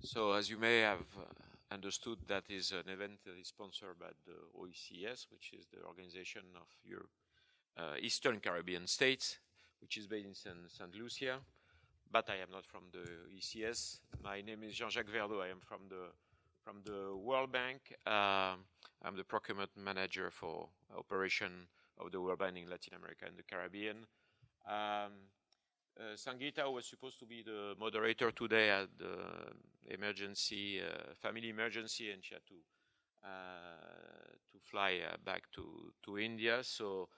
So as you may have understood, that is an event that is sponsored by the OECS, which is the Organization of Europe, Eastern Caribbean States, which is based in St. Lucia. But I am not from the OECS. My name is Jean-Jacques Verdeau. I am from the World Bank. I'm the procurement manager for operation of the World Bank in Latin America and the Caribbean. Sangeeta was supposed to be the moderator today at the emergency, family emergency, and she had to fly back to India. So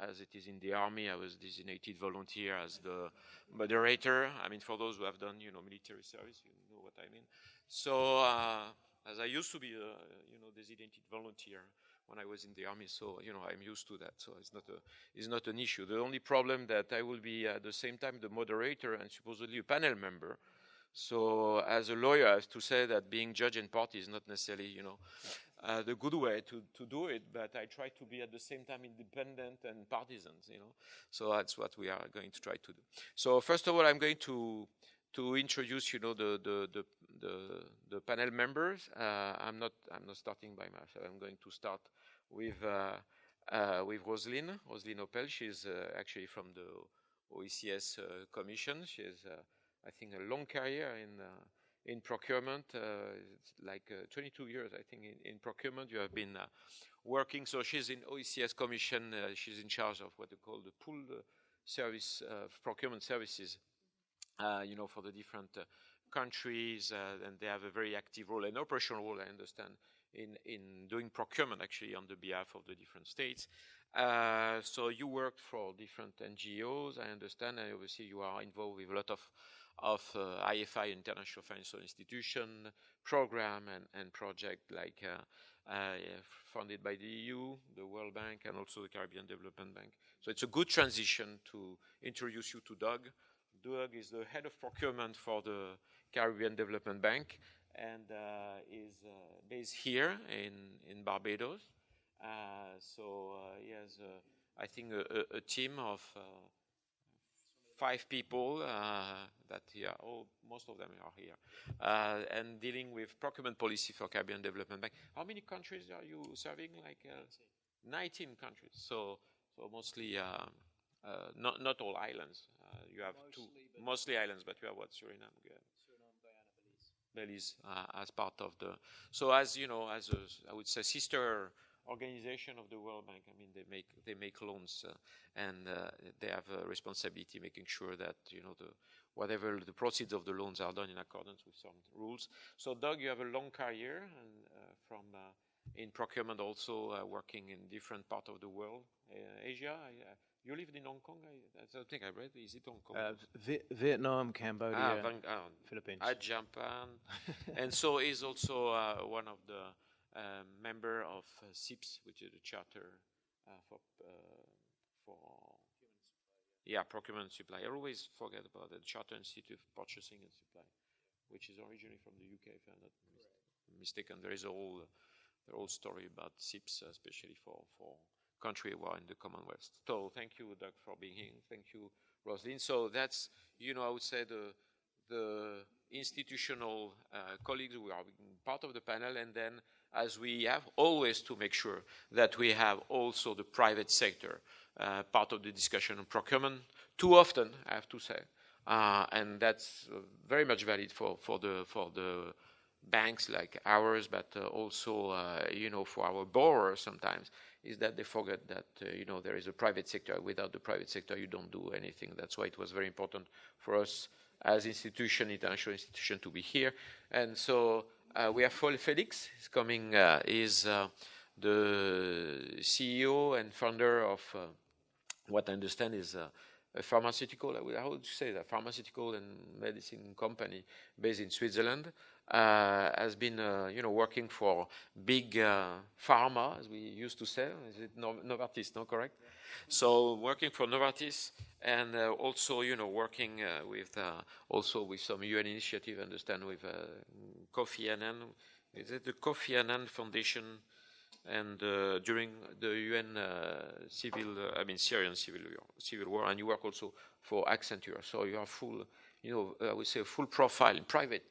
as it is in the army, I was designated volunteer as the moderator. I mean, for those who have done, military service, you know what I mean. So as I used to be a, designated volunteer when I was in the army, so I'm used to that. So it's not an issue. The only problem that I will be at the same time the moderator and supposedly a panel member. So as a lawyer, I have to say that being judge and party is not necessarily, the good way to do it, but I try to be at the same time independent and partisans, So that's what we are going to try to do. So first of all, I'm going to introduce, the panel members. I'm not starting by myself. I'm going to start with Roselyne Opel. She's actually from the OECS Commission. She has, I think, a long career in procurement, like 22 years, I think, in procurement. You have been working. So she's in OECS Commission. She's in charge of what they call the pooled service procurement services, for the different countries, and they have a very active role, an operational role, I understand, in doing procurement, actually, on the behalf of the different states. So you worked for different NGOs, I understand, and obviously you are involved with a lot of IFI, International Financial Institution program and project like funded by the EU, the World Bank, and also the Caribbean Development Bank. So it's a good transition to introduce you to Doug. Doug is the head of procurement for the Caribbean Development Bank and is based here in Barbados. So he has, I think, a team of 5 people that most of them are here, and dealing with procurement policy for Caribbean Development Bank. How many countries are you serving? Like 19 countries. So mostly not all islands. You have mostly islands, but you have what? Suriname, Guyana, Belize as part of the. So as as a, I would say, sister organization of the World Bank. I mean, they make loans, and they have a responsibility making sure that whatever the proceeds of the loans are done in accordance with some rules. So Doug, you have a long career and from in procurement, also working in different parts of the world, Asia. You lived in Hong Kong, I think I read. Is it Hong Kong? Vietnam, Cambodia, Philippines. Japan. And so he's also one of the member of CIPS, which is a charter for procurement and supply. I always forget about the Charter Institute of Purchasing and Supply, which is originally from the UK, if I'm not mistaken. There is a whole story about CIPS, especially for country who are in the Commonwealth. So thank you, Doug, for being here. Thank you, Roselyne. So that's, I would say the institutional colleagues who are part of the panel, and then as we have always to make sure that we have also the private sector part of the discussion on procurement. Too often, I have to say, and that's very much valid for the banks like ours, but also for our borrowers sometimes, is that they forget that there is a private sector. Without the private sector, you don't do anything. That's why it was very important for us as international institution, to be here. And so we have Felix. He's coming. Is the CEO and founder of what I understand is a pharmaceutical. How would you say that? Pharmaceutical and medicine company based in Switzerland. Has been working for big pharma, as we used to say. Is it Novartis? No, correct? Yeah. So working for Novartis, and also working with also with some UN initiative. I understand with Kofi Annan. Is it the Kofi Annan Foundation? And during the UN Syrian civil war, and you work also for Accenture. So you are full, I would say, full profile, private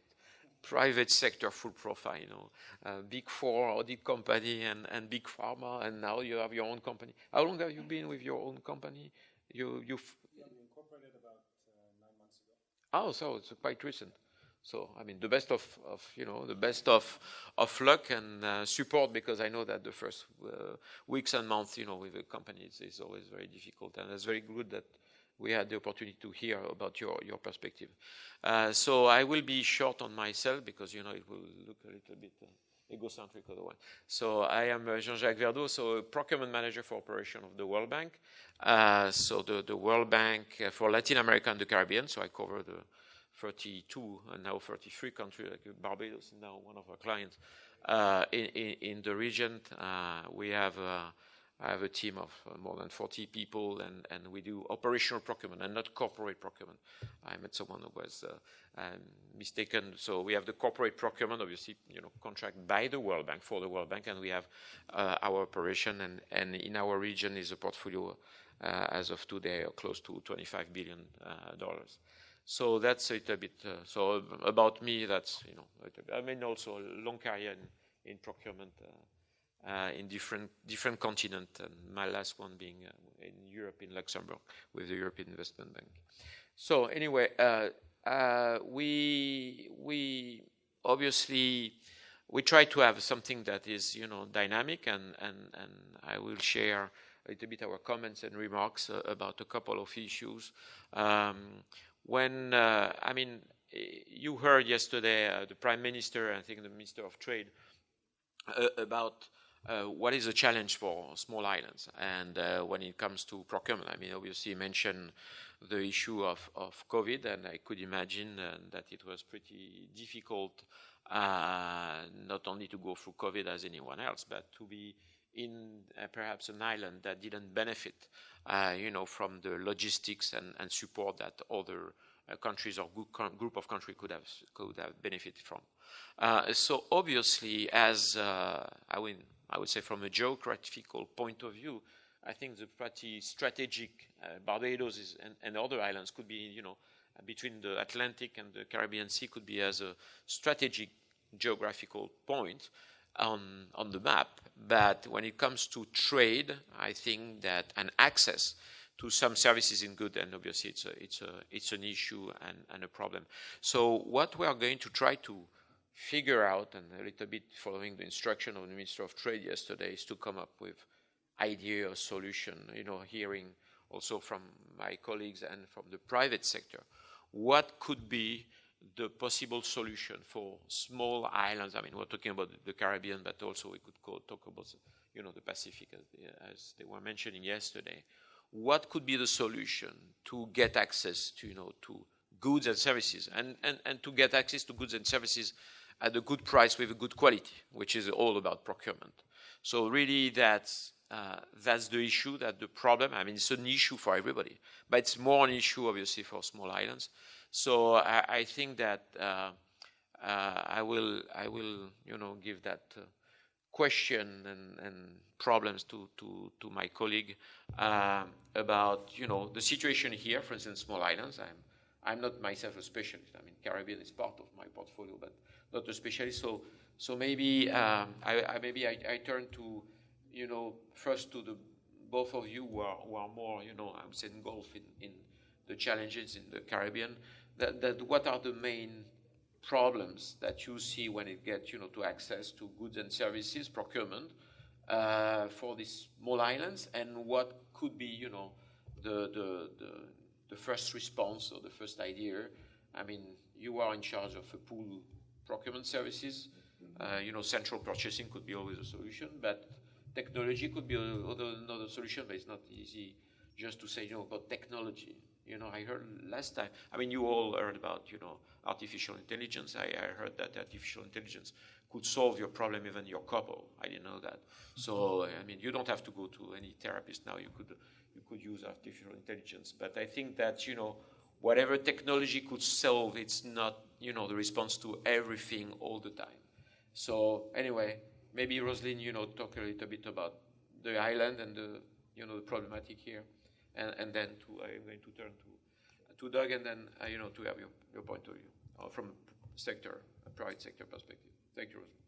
private sector full profile, you know, big four audit company and big pharma, and now you have your own company. How long have you been with your own company? Yeah, we incorporated about 9 months ago. Oh, so it's quite recent. So, I mean, the best of you know, the best of luck and support, because I know that the first weeks and months, you know, with a company is always very difficult, and it's very good that we had the opportunity to hear about your perspective. So I will be short on myself because, you know, it will look a little bit egocentric otherwise. So I am Jean-Jacques Verdeau, so procurement manager for operation of the World Bank. So the World Bank for Latin America and the Caribbean. So I cover the 32 and now 33 countries, like Barbados is now one of our clients. In the region, I have a team of more than 40 people, and we do operational procurement and not corporate procurement. I met someone who was mistaken. So we have the corporate procurement, obviously, you know, contract by the World Bank for the World Bank, and we have our operation, and in our region is a portfolio as of today close to $25 billion. So that's a little bit. So about me, that's, you know, I mean, also a long career in procurement. In different continents, and my last one being in Europe, in Luxembourg, with the European Investment Bank. So anyway, we obviously try to have something that is, you know, dynamic, and I will share a little bit our comments and remarks about a couple of issues. I mean, you heard yesterday the Prime Minister, I think the Minister of Trade, about what is the challenge for small islands, and when it comes to procurement. I mean, obviously you mentioned the issue of COVID, and I could imagine that it was pretty difficult not only to go through COVID as anyone else, but to be in perhaps an island that didn't benefit, you know, from the logistics and support that other countries or group of countries could have benefited from. So obviously, as I would say from a geographical point of view, I think the pretty strategic Barbados and other islands could be, you know, between the Atlantic and the Caribbean Sea, could be as a strategic geographical point on the map. But when it comes to trade, I think that an access to some services in good, and obviously it's an issue and a problem. So what we are going to try to figure out, and a little bit following the instruction of the Minister of Trade yesterday, is to come up with idea or solution, you know, hearing also from my colleagues and from the private sector, what could be the possible solution for small islands. I mean, we're talking about the Caribbean, but also we could talk about, you know, the Pacific, as they were mentioning yesterday. What could be the solution to get access to, you know, to goods and services, and to get access to goods and services at a good price with a good quality, which is all about procurement. So really that's the issue, that the problem. I mean, it's an issue for everybody, but it's more an issue obviously for small islands. So I think that I will you know, give that question and problems to my colleague about, you know, the situation here. For instance, small islands. I'm not myself a specialist. I mean, Caribbean is part of my portfolio, but not a specialist. So maybe I turn to, you know, first to the both of you who are more, you know, I would say engulfed in the challenges in the Caribbean. That what are the main problems that you see when it gets, you know, to access to goods and services procurement for these small islands, and what could be, you know, the first response or the first idea? I mean, you are in charge of a pool procurement services. You know, central purchasing could be always a solution, but technology could be another solution. But it's not easy just to say, you know, about technology. You know, I heard last time, I mean, you all heard about, you know, artificial intelligence. I heard that artificial intelligence could solve your problem, even your couple. I didn't know that. So, I mean, you don't have to go to any therapist now. You could use artificial intelligence. But I think that, you know, whatever technology could solve, it's not, you know, the response to everything all the time. So anyway, maybe Roselyne, you know, talk a little bit about the island and the, you know, the problematic here. And then I'm going to turn to Doug, and then, you know, to have your point of view from sector private sector perspective. Thank you, Rosemary.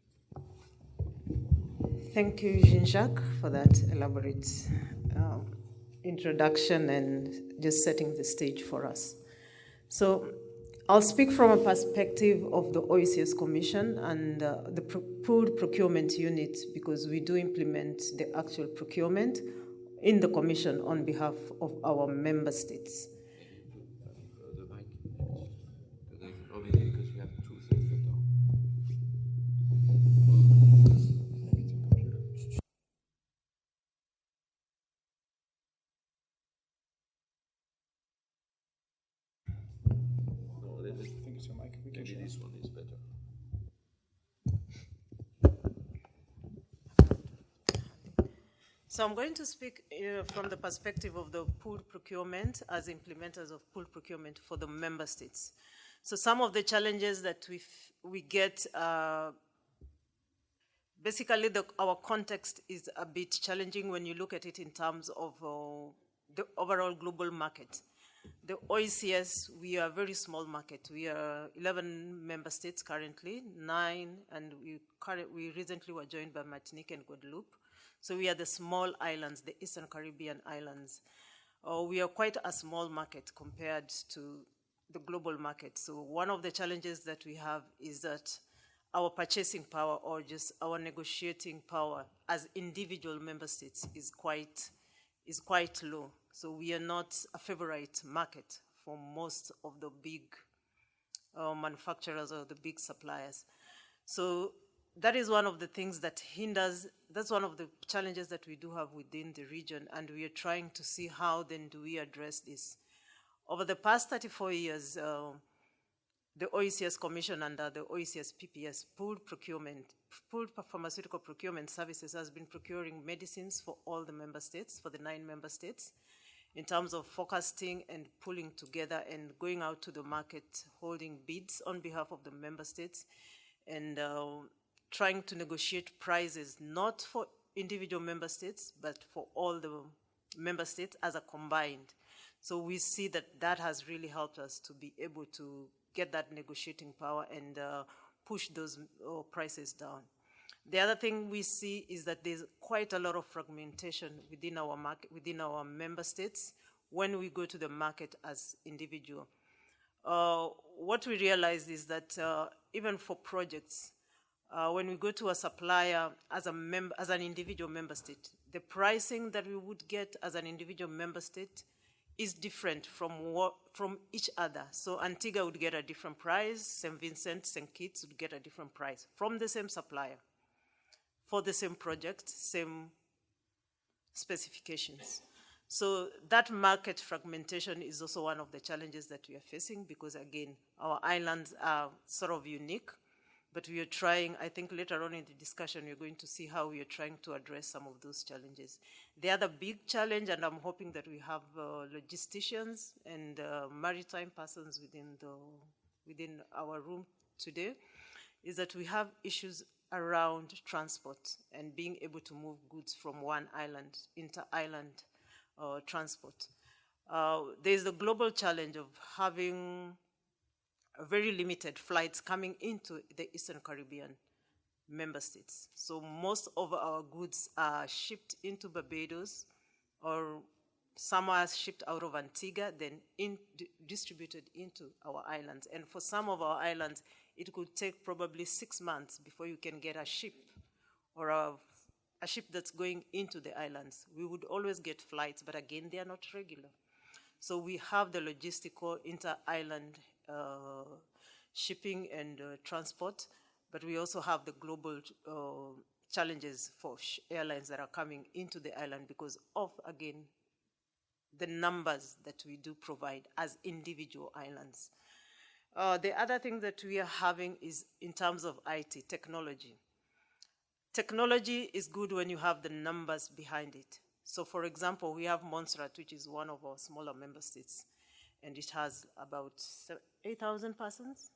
Thank you, Jean-Jacques, for that elaborate introduction and just setting the stage for us. So I'll speak from a perspective of the OECS Commission and the pooled procurement unit, because we do implement the actual procurement in the Commission on behalf of our member states. The mic, because we have two things that are. I think it's your mic. Maybe this one is better. So I'm going to speak from the perspective of the pooled procurement as implementers of pooled procurement for the member states. So some of the challenges that we get, basically our context is a bit challenging when you look at it in terms of the overall global market. The OECS, we are a very small market. We are 11 member states currently, 9, and we recently were joined by Martinique and Guadeloupe. So we are the small islands, the Eastern Caribbean islands. We are quite a small market compared to the global market. So one of the challenges that we have is that our purchasing power, or just our negotiating power as individual member states, is quite low. So we are not a favorite market for most of the big manufacturers or the big suppliers. So that is one of the things that hinders, that's one of the challenges that we do have within the region, and we are trying to see how then do we address this. Over the past 34 years, the OECS Commission under the OECS PPS, pooled pharmaceutical procurement services, has been procuring medicines for all the member states, for the 9 member states, in terms of forecasting and pulling together and going out to the market, holding bids on behalf of the member states, and trying to negotiate prices, not for individual member states, but for all the member states as a combined. So we see that that has really helped us to be able to get that negotiating power and push those prices down. The other thing we see is that there's quite a lot of fragmentation within our market, within our member states, when we go to the market as individual. What we realize is that even for projects, when we go to a supplier as an individual member state, the pricing that we would get as an individual member state is different from each other. So Antigua would get a different price, St. Vincent, St. Kitts would get a different price from the same supplier for the same project, same specifications. So that market fragmentation is also one of the challenges that we are facing, because again, our islands are sort of unique, but we are trying, I think later on in the discussion, we're going to see how we are trying to address some of those challenges. The other big challenge, and I'm hoping that we have logisticians and maritime persons within our room today, is that we have issues around transport and being able to move goods from one island, inter-island transport. There's the global challenge of having very limited flights coming into the Eastern Caribbean member states. So most of our goods are shipped into Barbados, or some are shipped out of Antigua, then distributed into our islands. And for some of our islands, it could take probably 6 months before you can get a ship, or a ship that's going into the islands. We would always get flights, but again, they are not regular. So we have the logistical inter-island shipping and transport, but we also have the global challenges for airlines that are coming into the island because of, again, the numbers that we do provide as individual islands. The other thing that we are having is in terms of IT, technology. Technology is good when you have the numbers behind it. So for example, we have Montserrat, which is one of our smaller member states, and it has about 8,000 persons,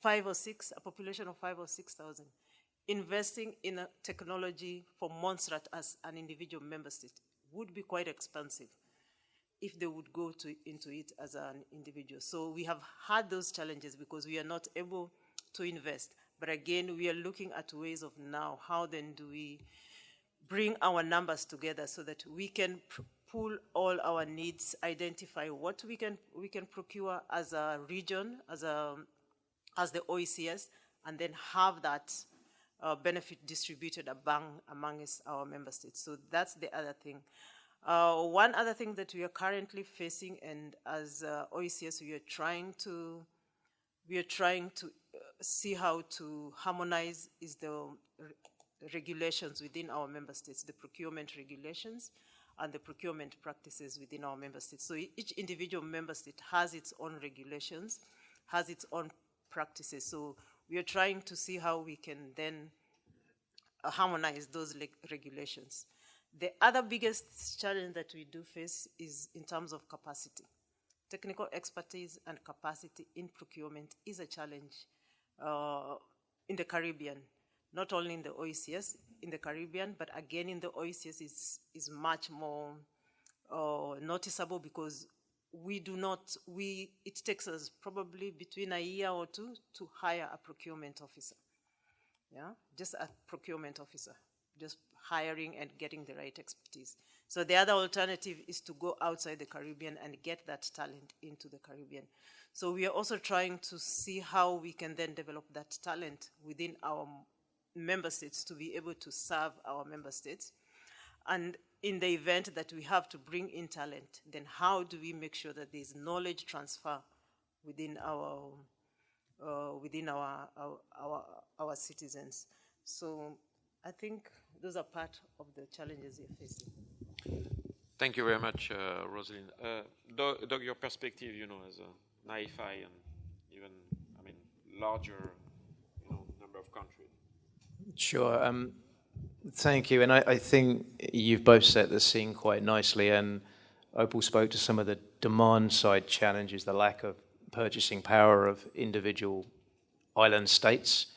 5 or 6, a population of 5 or 6,000. Investing in a technology for Montserrat as an individual member state would be quite expensive if they would go into it as an individual. So we have had those challenges because we are not able to invest. But again, we are looking at ways of now, how then do we bring our numbers together so that we can pool all our needs, identify what we can procure as a region, as the OECS, and then have that benefit distributed amongst our member states. So that's the other thing. One other thing that we are currently facing, and as OECS, we are trying to see how to harmonize is the regulations within our member states, the procurement regulations and the procurement practices within our member states. So each individual member state has its own regulations, has its own practices. So we are trying to see how we can then harmonize those regulations. The other biggest challenge that we do face is in terms of capacity. Technical expertise and capacity in procurement is a challenge in the Caribbean, not only in the OECS, in the Caribbean, but again in the OECS is much more noticeable because it takes us probably between a year or two to hire a procurement officer. Yeah, just a procurement officer, just hiring and getting the right expertise. So the other alternative is to go outside the Caribbean and get that talent into the Caribbean. So we are also trying to see how we can then develop that talent within our member states to be able to serve our member states. And in the event that we have to bring in talent, then how do we make sure that there's knowledge transfer within our citizens? So I think those are part of the challenges we're facing. Thank you very much, Rosalind. Doug, your perspective, as an IFI and even, larger, number of countries. Sure. Thank you. And I think you've both set the scene quite nicely. And Opal spoke to some of the demand side challenges, the lack of purchasing power of individual island states.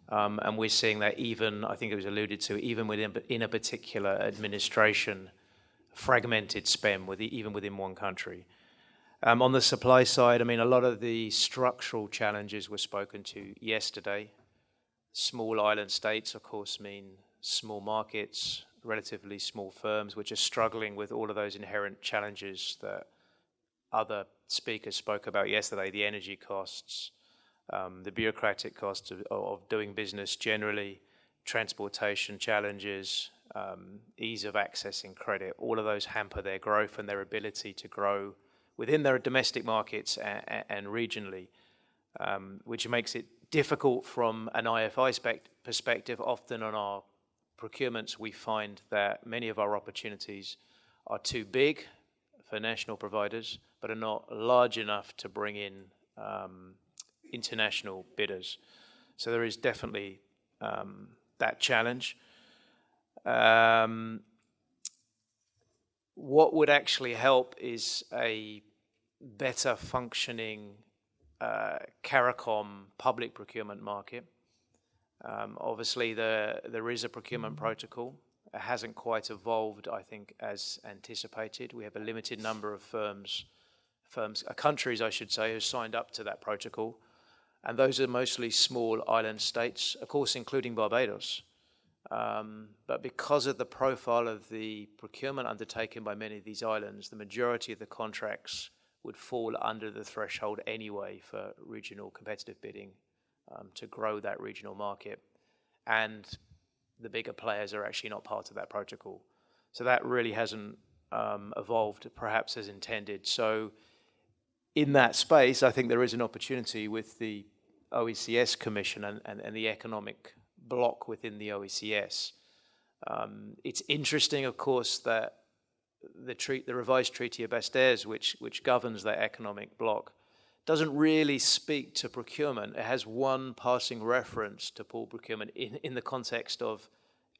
And we're seeing that even, I think it was alluded to, even within a particular administration, fragmented spend, even within one country. On the supply side, a lot of the structural challenges were spoken to yesterday. Small island states, of course, mean small markets, relatively small firms, which are struggling with all of those inherent challenges that other speakers spoke about yesterday, the energy costs, the bureaucratic costs of doing business generally, transportation challenges, ease of accessing credit. All of those hamper their growth and their ability to grow within their domestic markets and regionally, which makes it difficult from an IFI perspective. Often on our procurements, we find that many of our opportunities are too big for national providers, but are not large enough to bring in international bidders. So there is definitely that challenge. What would actually help is a better functioning CARICOM public procurement market. Obviously, there is a procurement protocol. It hasn't quite evolved, I think, as anticipated. We have a limited number of countries, I should say, who signed up to that protocol. And those are mostly small island states, of course, including Barbados. But because of the profile of the procurement undertaken by many of these islands, the majority of the contracts would fall under the threshold anyway for regional competitive bidding to grow that regional market. And the bigger players are actually not part of that protocol. So that really hasn't evolved perhaps as intended. So in that space, I think there is an opportunity with the OECS Commission and the economic bloc within the OECS. It's interesting, of course, that the revised Treaty of Basse-Terres, which governs that economic bloc, doesn't really speak to procurement. It has one passing reference to pool procurement in the context of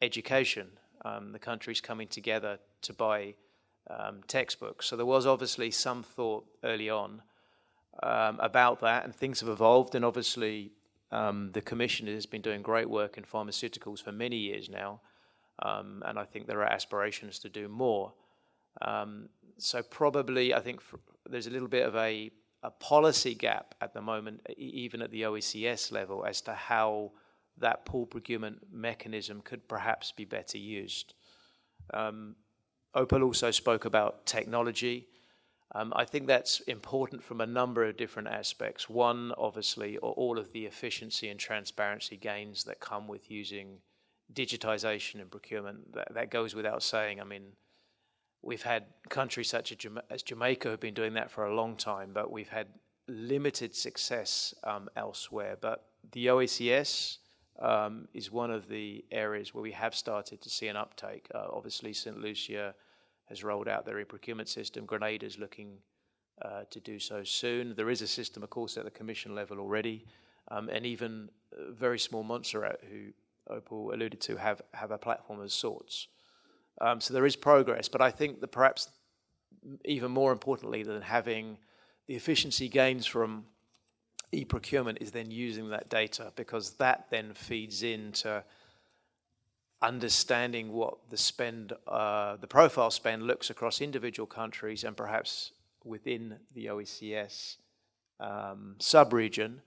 education, the countries coming together to buy textbooks. So there was obviously some thought early on about that, and things have evolved. And obviously, the Commission has been doing great work in pharmaceuticals for many years now, and I think there are aspirations to do more. So probably, I think there's a little bit of a policy gap at the moment, even at the OECS level, as to how that pool procurement mechanism could perhaps be better used. Opal also spoke about technology. I think that's important from a number of different aspects. One, obviously, all of the efficiency and transparency gains that come with using digitization in procurement. That goes without saying. I mean, we've had countries such as Jamaica who've been doing that for a long time, but we've had limited success elsewhere. But the OECS is one of the areas where we have started to see an uptake. Obviously, St. Lucia has rolled out their e-procurement system. Grenada's looking to do so soon. There is a system, of course, at the Commission level already, and even very small Montserrat, who Opal alluded to, have a platform of sorts. So there is progress, but I think that perhaps even more importantly than having the efficiency gains from e-procurement is then using that data, because that then feeds into understanding what the spend, the profile spend looks across individual countries and perhaps within the OECS sub-region,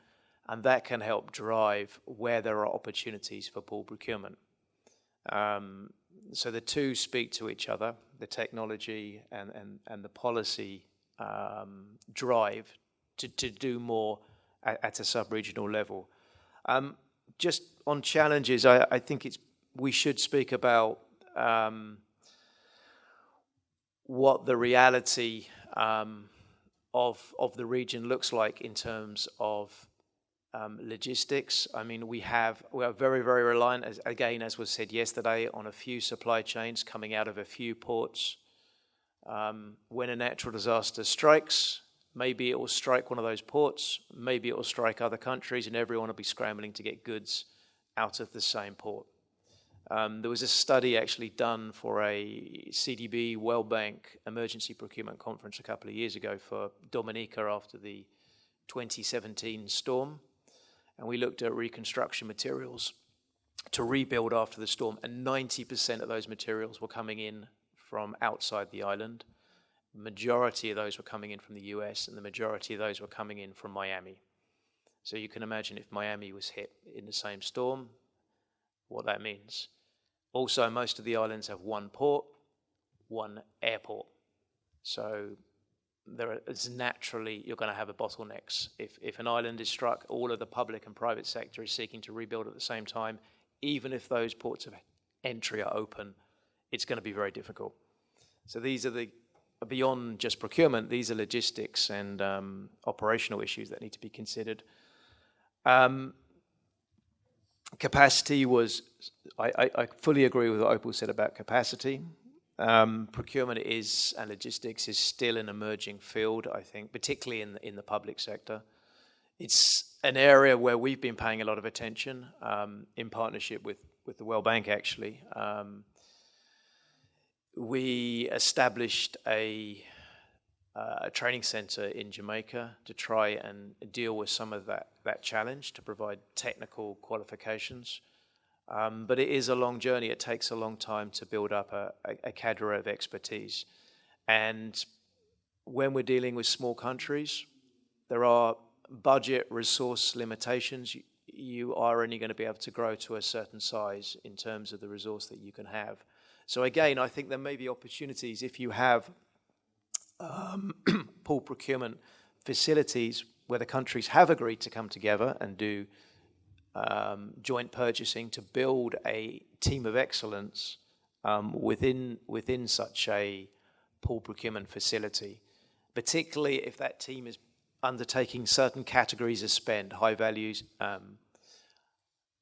and that can help drive where there are opportunities for pool procurement. So the two speak to each other, the technology and the policy drive to do more at a sub-regional level. Just on challenges, I think we should speak about what the reality of the region looks like in terms of logistics. I mean, we are very, very reliant, as was said yesterday, on a few supply chains coming out of a few ports. When a natural disaster strikes, maybe it will strike one of those ports, maybe it will strike other countries, and everyone will be scrambling to get goods out of the same port. There was a study actually done for a CDB World Bank emergency procurement conference a couple of years ago for Dominica after the 2017 storm. And we looked at reconstruction materials to rebuild after the storm, and 90% of those materials were coming in from outside the island. The majority of those were coming in from the US, and the majority of those were coming in from Miami. So you can imagine if Miami was hit in the same storm, what that means. Also, most of the islands have one port, one airport. So it's naturally you're going to have a bottlenecks. If an island is struck, all of the public and private sector is seeking to rebuild at the same time. Even if those ports of entry are open, it's going to be very difficult. So these are beyond just procurement, these are logistics and operational issues that need to be considered. Capacity was, I fully agree with what Opal said about capacity. Procurement and logistics is still an emerging field, I think, particularly in the public sector. It's an area where we've been paying a lot of attention in partnership with the World Bank, actually. We established a training center in Jamaica to try and deal with some of that challenge, to provide technical qualifications. But it is a long journey. It takes a long time to build up a cadre of expertise. And when we're dealing with small countries, there are budget resource limitations. You are only going to be able to grow to a certain size in terms of the resource that you can have. So again, I think there may be opportunities if you have pool procurement facilities where the countries have agreed to come together and do joint purchasing to build a team of excellence within such a pool procurement facility, particularly if that team is undertaking certain categories of spend, high values,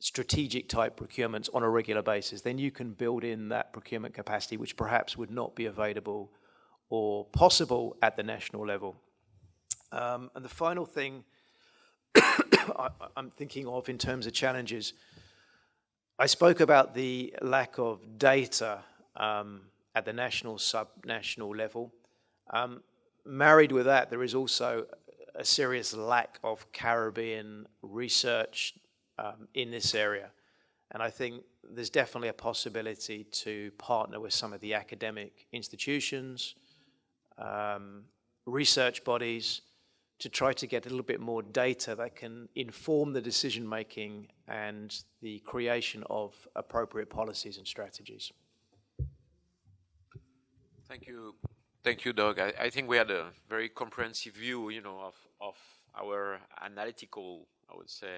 strategic type procurements on a regular basis, then you can build in that procurement capacity which perhaps would not be available or possible at the national level. And the final thing I'm thinking of in terms of challenges, I spoke about the lack of data at the national, sub-national level. Married with that, there is also a serious lack of Caribbean research in this area. And I think there's definitely a possibility to partner with some of the academic institutions, research bodies, to try to get a little bit more data that can inform the decision making and the creation of appropriate policies and strategies. Thank you, Doug. I think we had a very comprehensive view, of our analytical, I would say,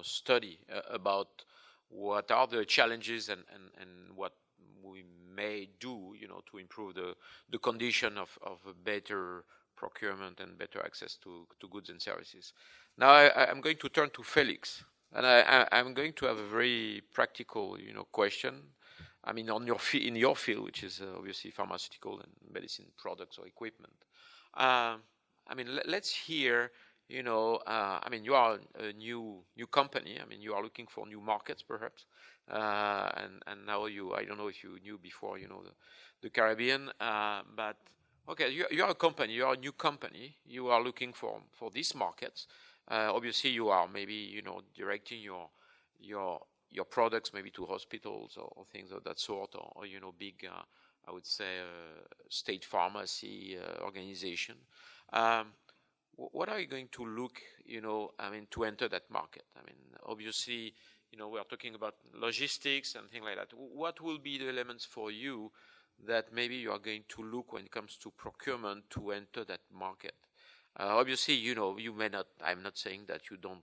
study about what are the challenges and what we may do, to improve the condition of a better procurement and better access to goods and services. Now I'm going to turn to Felix, and I'm going to have a very practical, question. I mean, in your field, which is obviously pharmaceutical and medicine products or equipment. Let's hear. You are a new company. You are looking for new markets, perhaps, and now I don't know if you knew before, the Caribbean, but okay, you are a company. You are a new company. You are looking for these markets. Obviously, you are maybe directing your products maybe to hospitals or things of that sort, or big, I would say, state pharmacy organization. What are you going to look, to enter that market? Obviously, we are talking about logistics and things like that. What will be the elements for you that maybe you are going to look when it comes to procurement to enter that market? Obviously, you may not, I'm not saying that you don't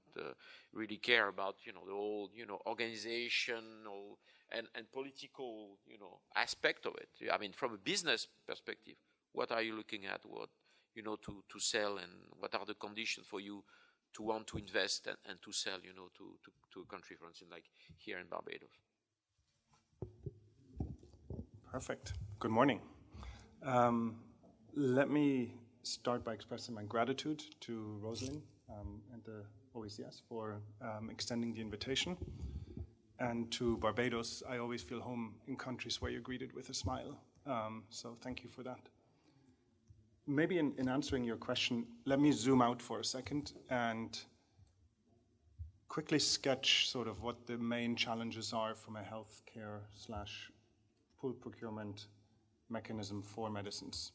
really care about, the whole, organizational and political, aspect of it. From a business perspective, what are you looking at? What, to sell, and what are the conditions for you to want to invest and to sell, to a country, for instance, like here in Barbados? Perfect. Good morning. Let me start by expressing my gratitude to Rosalind and the OECS for extending the invitation. And to Barbados, I always feel home in countries where you're greeted with a smile. So thank you for that. Maybe in answering your question, let me zoom out for a second and quickly sketch sort of what the main challenges are from a healthcare / full procurement mechanism for medicines.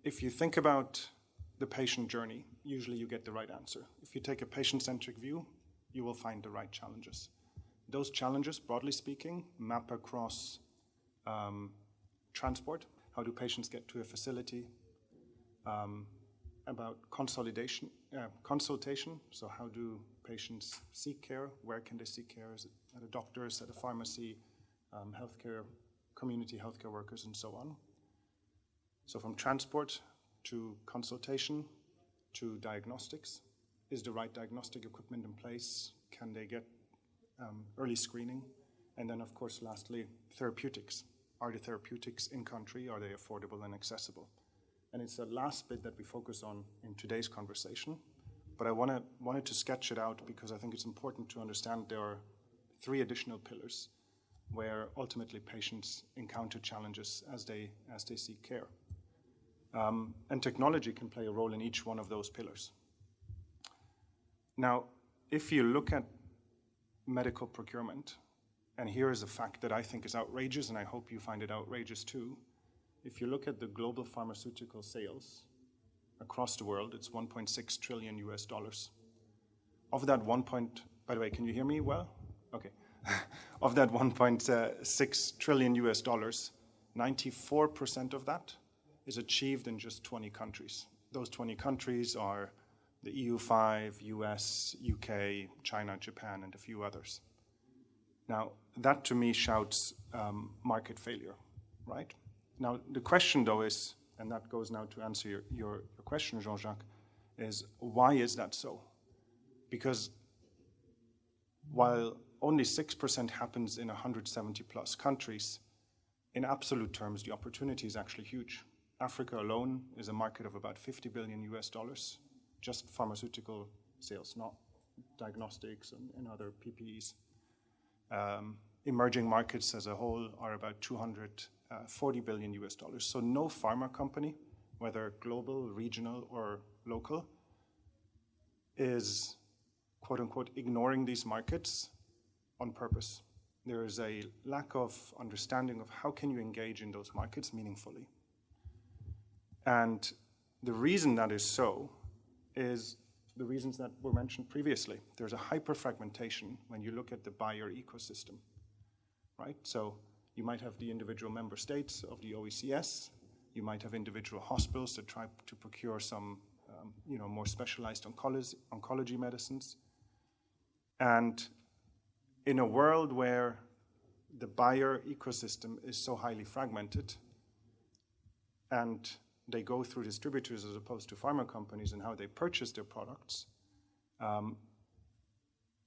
If you think about the patient journey, usually you get the right answer. If you take a patient-centric view, you will find the right challenges. Those challenges, broadly speaking, map across transport. How do patients get to a facility? About consultation. So how do patients seek care? Where can they seek care? Is it at a doctor's, at a pharmacy, healthcare, community healthcare workers, and so on? So from transport to consultation to diagnostics. Is the right diagnostic equipment in place? Can they get early screening? And then, of course, lastly, therapeutics. Are the therapeutics in country? Are they affordable and accessible? And it's the last bit that we focus on in today's conversation. But I wanted to sketch it out because I think it's important to understand there are 3 additional pillars where ultimately patients encounter challenges as they seek care. And technology can play a role in each one of those pillars. Now, if you look at medical procurement, and here is a fact that I think is outrageous, and I hope you find it outrageous too. If you look at the global pharmaceutical sales across the world, it's $1.6 trillion US. Of that by the way, can you hear me well? Okay. Of that $1.6 trillion US, 94% of that is achieved in just 20 countries. Those 20 countries are the EU5, US, UK, China, Japan, and a few others. Now, that to me shouts market failure, right? Now, the question though is, and that goes now to answer your question, Jean-Jacques, is why is that so? Because while only 6% happens in 170 plus countries, in absolute terms, the opportunity is actually huge. Africa alone is a market of about $50 billion US, just pharmaceutical sales, not diagnostics and other PPEs. Emerging markets as a whole are about $240 billion US. So no pharma company, whether global, regional, or local, is quote unquote ignoring these markets on purpose. There is a lack of understanding of how can you engage in those markets meaningfully. And the reason that is so is the reasons that were mentioned previously. There's a hyper-fragmentation when you look at the buyer ecosystem, right? So you might have the individual member states of the OECS. You might have individual hospitals that try to procure some more specialized oncology medicines. And in a world where the buyer ecosystem is so highly fragmented and they go through distributors as opposed to pharma companies and how they purchase their products,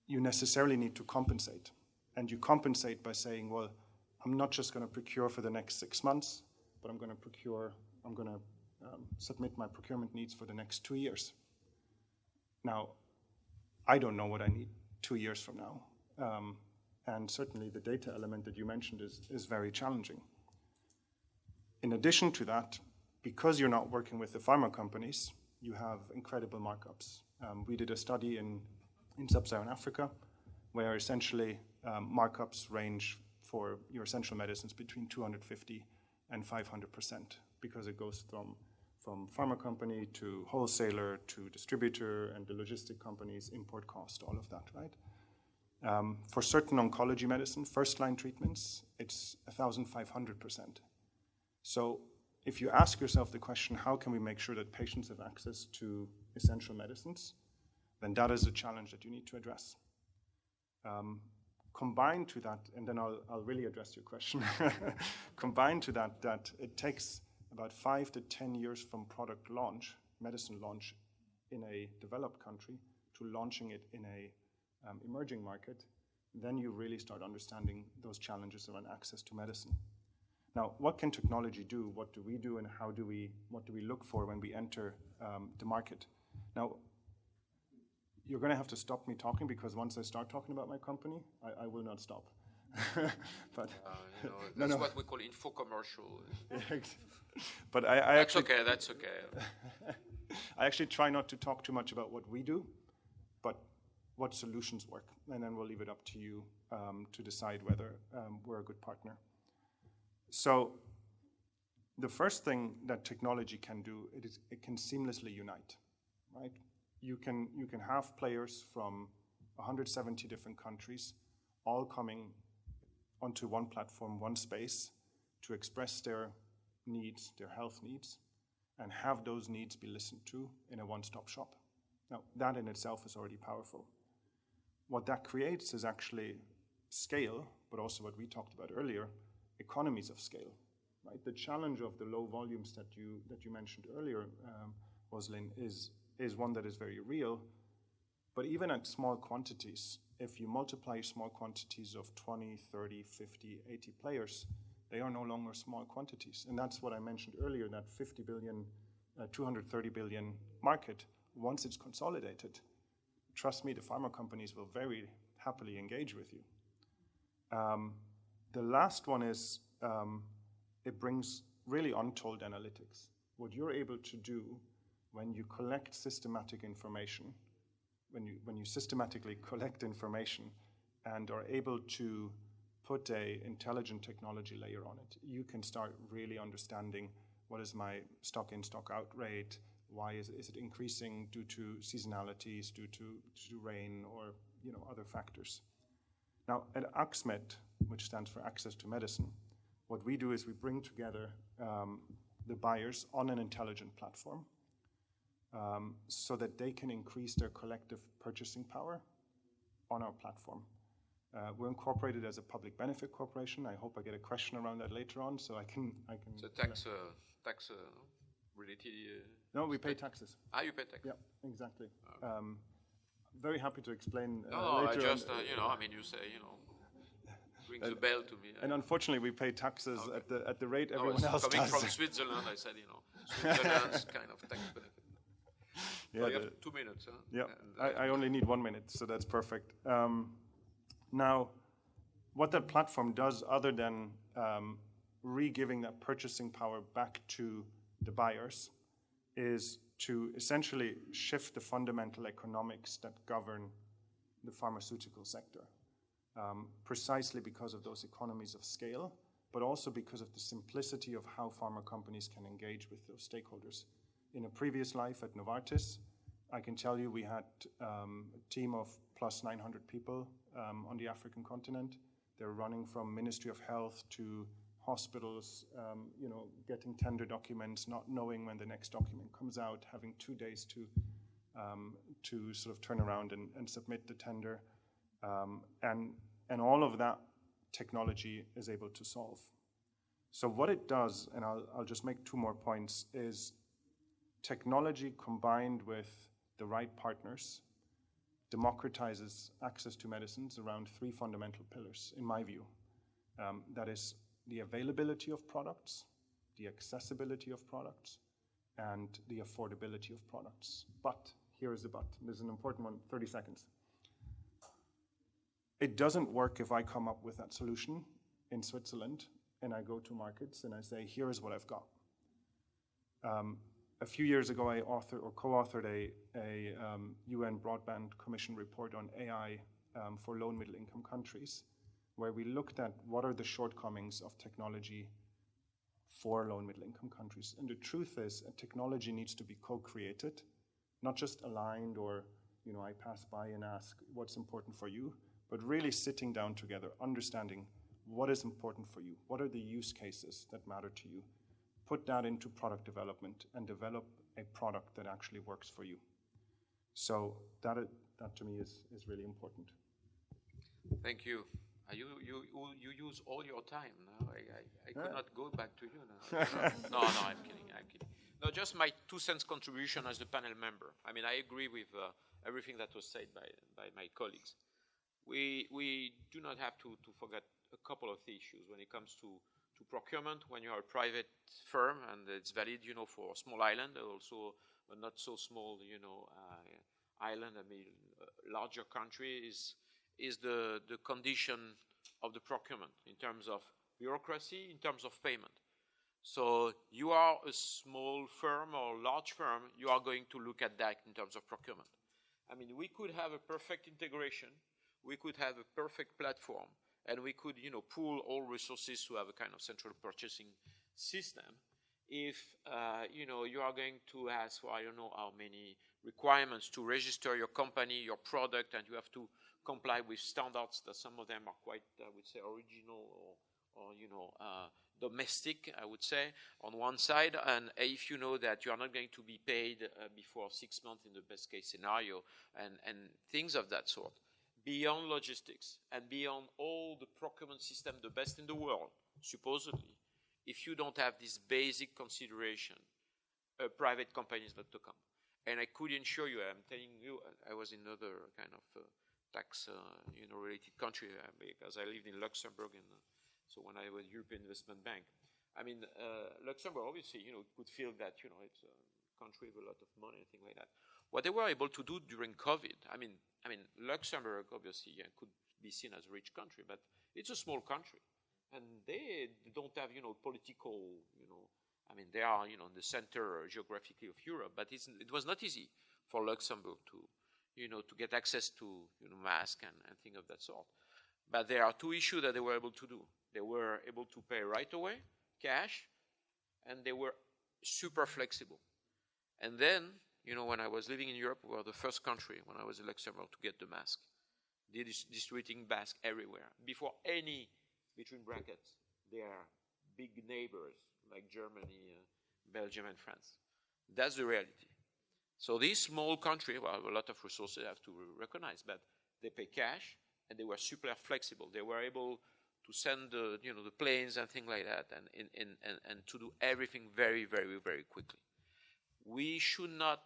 you necessarily need to compensate. And you compensate by saying, well, I'm not just going to procure for the next 6 months, but I'm going to submit my procurement needs for the next 2 years. Now, I don't know what I need 2 years from now. And certainly the data element that you mentioned is very challenging. In addition to that, because you're not working with the pharma companies, you have incredible markups. We did a study in sub-Saharan Africa where essentially markups range for your essential medicines between 250 and 500%, because it goes from pharma company to wholesaler to distributor and the logistic companies, import cost, all of that, right? For certain oncology medicine, first-line treatments, it's 1,500%. So if you ask yourself the question, how can we make sure that patients have access to essential medicines, then that is a challenge that you need to address. Combined to that, and then I'll really address your question, combined to that it takes about 5 to 10 years from product launch, medicine launch in a developed country, to launching it in a emerging market, then you really start understanding those challenges around access to medicine. Now, what can technology do? What do we do, and what do we look for when we enter the market? Now, you're going to have to stop me talking, because once I start talking about my company, I will not stop. But that's what we call info commercial. But that's okay. That's okay. I actually try not to talk too much about what we do, but what solutions work, and then we'll leave it up to you to decide whether we're a good partner. So the first thing that technology can do, it can seamlessly unite, right? You can have players from 170 different countries all coming onto one platform, one space, to express their needs, their health needs, and have those needs be listened to in a one-stop shop. Now, that in itself is already powerful. What that creates is actually scale, but also what we talked about earlier, economies of scale, right? The challenge of the low volumes that you mentioned earlier, Roslyn, is one that is very real. But even at small quantities, if you multiply small quantities of 20, 30, 50, 80 players, they are no longer small quantities. And that's what I mentioned earlier, that 50 billion, 230 billion market, once it's consolidated, trust me, the pharma companies will very happily engage with you. The last one is it brings really untold analytics. What you're able to do when you collect systematic information, when you systematically collect information and are able to put an intelligent technology layer on it, you can start really understanding what is my stock in, stock out rate, why is it increasing due to seasonalities, due to rain, or other factors. Now, at AXMED, which stands for Access to Medicine, what we do is we bring together the buyers on an intelligent platform so that they can increase their collective purchasing power on our platform. We're incorporated as a public benefit corporation. I hope I get a question around that later on, so I can. So tax related. No, we pay taxes. You pay taxes. Yeah, exactly. Very happy to explain later. I just, you say, rings a bell to me. And unfortunately, we pay taxes at the rate everyone else does. Coming from Switzerland, I said, Switzerland's kind of tax benefit. Yeah, you have 2 minutes. Huh? Yeah, I only need 1 minute, so that's perfect. Now, what that platform does, other than re-giving that purchasing power back to the buyers, is to essentially shift the fundamental economics that govern the pharmaceutical sector, precisely because of those economies of scale, but also because of the simplicity of how pharma companies can engage with those stakeholders. in a previous life at Novartis, I can tell you we had a team of plus 900 people on the African continent. They're running from Ministry of Health to hospitals, getting tender documents, not knowing when the next document comes out, having 2 days to sort of turn around and submit the tender. And all of that technology is able to solve. So what it does, and I'll just make 2 more points, is technology combined with the right partners democratizes access to medicines around 3 fundamental pillars, in my view. That is the availability of products, the accessibility of products, and the affordability of products. But, here is the but. This is an important one, 30 seconds. It doesn't work if I come up with that solution in Switzerland and I go to markets and I say, here is what I've got. A few years ago, I co-authored a UN Broadband Commission report on AI for low and middle income countries, where we looked at what are the shortcomings of technology for low and middle income countries. And the truth is, a technology needs to be co-created, not just aligned or, I pass by and ask what's important for you, but really sitting down together, understanding what is important for you, what are the use cases that matter to you, put that into product development and develop a product that actually works for you. So that to me is really important. Thank you. You use all your time now. I could not go back to you now. No, I'm kidding. No, just my 2 cents contribution as the panel member. I mean, I agree with everything that was said by my colleagues. We do not have to forget a couple of issues when it comes to procurement. When you are a private firm, and it's valid, for a small island, also a not so small, island. I mean, a larger country is the condition of the procurement in terms of bureaucracy, in terms of payment. So you are a small firm or large firm, you are going to look at that in terms of procurement. I mean, we could have a perfect integration, we could have a perfect platform, and we could, pool all resources to have a kind of central purchasing system. If, you are going to ask for, I don't know how many requirements to register your company, your product, and you have to comply with standards that some of them are quite, I would say, original or domestic, I would say, on one side. And if you know that you are not going to be paid before 6 months in the best case scenario, and things of that sort. Beyond logistics and beyond all the procurement system, the best in the world, supposedly, if you don't have this basic consideration, a private company is not to come. And I could assure you, I'm telling you, I was in another kind of tax, related country because I lived in Luxembourg, and so when I was European Investment Bank, I mean, Luxembourg obviously, could feel that, it's a country with a lot of money and things like that. What they were able to do during COVID, I mean, Luxembourg obviously could be seen as a rich country, but it's a small country, and they don't have, political, I mean, they are, in the center geographically of Europe, but it was not easy for Luxembourg to get access to, masks and things of that sort. But there are 2 issues that they were able to do. They were able to pay right away, cash, and they were super flexible. And then, when I was living in Europe, we were the first country, when I was in Luxembourg, to get the mask. They're distributing masks everywhere. Before any, between brackets, their big neighbors, like Germany, Belgium, and France. That's the reality. So this small country, well, a lot of resources I have to recognize, but they pay cash, and they were super flexible. They were able to send the planes and things like that, and to do everything very, very, very quickly. We should not,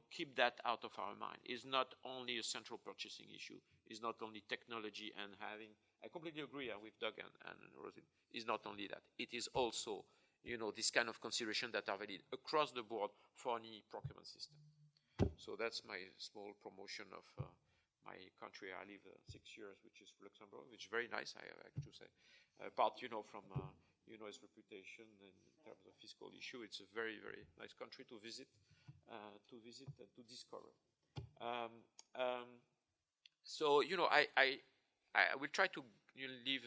keep that out of our mind. It's not only a central purchasing issue. It's not only technology and having. I completely agree with Doug and Rosie. It's not only that. It is also, this kind of consideration that are valid across the board for any procurement system. So that's my small promotion of my country. I live 6 years, which is Luxembourg, which is very nice, I have to say. Apart, from its reputation in terms of fiscal issue, it's a very, very nice country to visit and to discover. So, I will try to leave,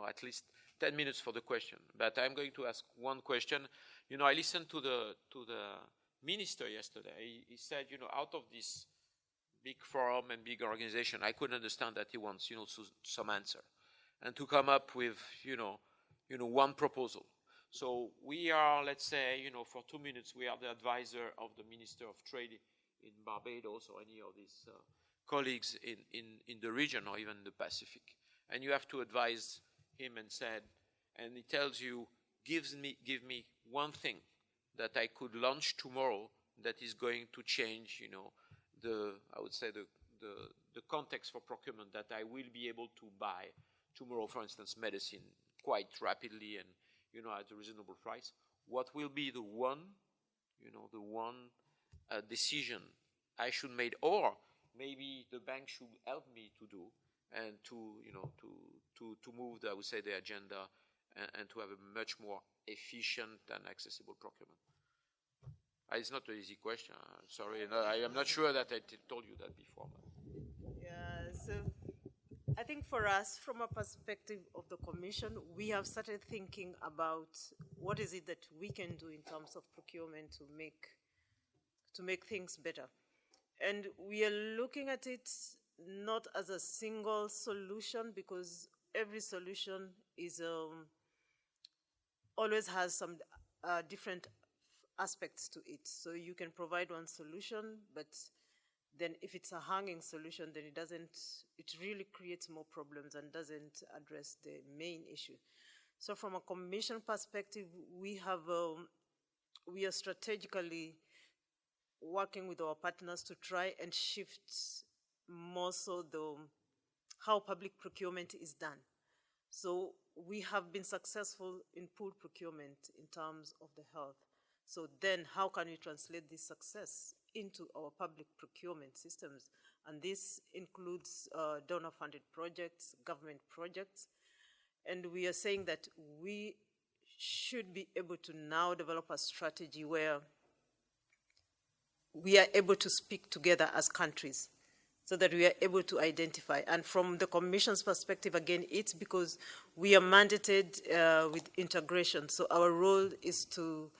at least 10 minutes for the question, but I'm going to ask one question. I listened to the minister yesterday. He said, out of this big forum and big organization, I could understand that he wants, some answer, and to come up with, one proposal. So we are, let's say, for 2 minutes, we are the advisor of the Minister of Trade in Barbados or any of these colleagues in the region or even the Pacific. And you have to advise him and he tells you, give me one thing that I could launch tomorrow that is going to change, I would say the context for procurement, that I will be able to buy tomorrow, for instance, medicine quite rapidly and, at a reasonable price. What will be the one decision I should make, or maybe the bank should help me to do, and to move, I would say, the agenda and to have a much more efficient and accessible procurement. It's not an easy question. I'm sorry. I am not sure that I told you that before. Yeah, so I think for us, from a perspective of the Commission, we have started thinking about what is it that we can do in terms of procurement to make things better. And we are looking at it not as a single solution, because every solution is always has some different aspects to it. So you can provide one solution, but then if it's a hanging solution, then it really creates more problems and doesn't address the main issue. So from a Commission perspective, we are strategically working with our partners to try and shift more so how public procurement is done. So we have been successful in pooled procurement in terms of the health. So then how can we translate this success into our public procurement systems? And this includes donor-funded projects, government projects. And we are saying that we should be able to now develop a strategy where we are able to speak together as countries so that we are able to identify. And from the Commission's perspective, again, it's because we are mandated with integration. So our role is to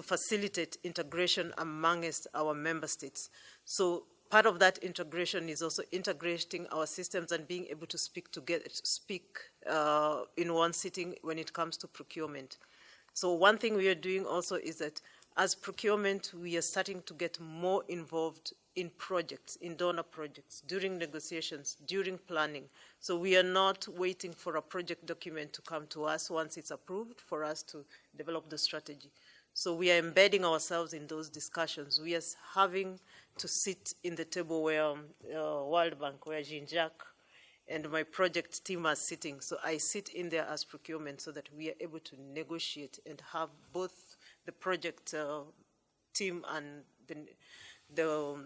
facilitate integration amongst our member states. So part of that integration is also integrating our systems and being able to speak together, in one sitting when it comes to procurement. So one thing we are doing also is that as procurement, we are starting to get more involved in projects, in donor projects, during negotiations, during planning. So we are not waiting for a project document to come to us once it's approved for us to develop the strategy. So we are embedding ourselves in those discussions. We are having to sit in the table where World Bank, where Jean-Jacques and my project team are sitting. So I sit in there as procurement so that we are able to negotiate and have both the project team and the